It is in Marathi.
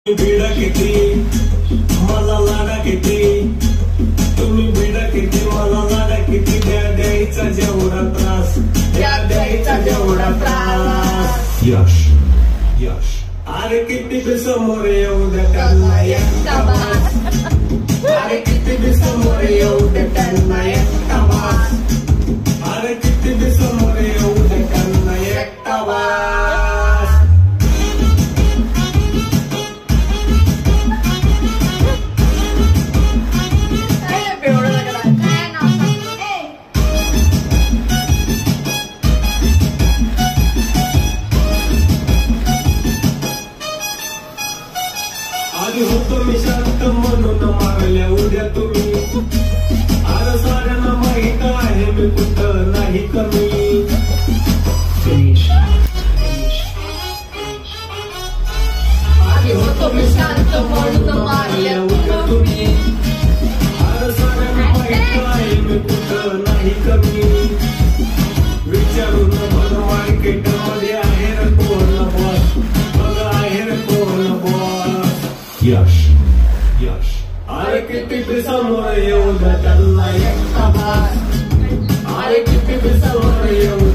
भिडा किती मला लाडा किती, तुम्ही भिडा किती मला लाडा किती, द्यायचा जेवढा त्रास, द्यायचा जेवढा त्रास. यश यश अरे किती बी समोर येऊ दे त्यांना एकटा बास, अरे किती बी समोर येऊ दे त्यांना एकटा बास, अरे किती बी समोर येऊ दे त्यांना एकटा बास. आधी होतो मी शांत म्हणून मारल्या उद्या तुम्ही, अरे साऱ्यांना माहित आहे मी कुठं नाही कमी. आधी होतो मी शांत म्हणून मारल्या उद्या तुम्ही, अरे साऱ्यांना माहित आहे मी कुठं नाही कमी. विचारून बघ मार्केट मध्ये आहे रे कोण बॉस, बघ आहे रे कोण बॉस. यश यश अरे किती बी समोर येऊ दे त्यांना एकटा बास, अरे किती बी समोर येऊ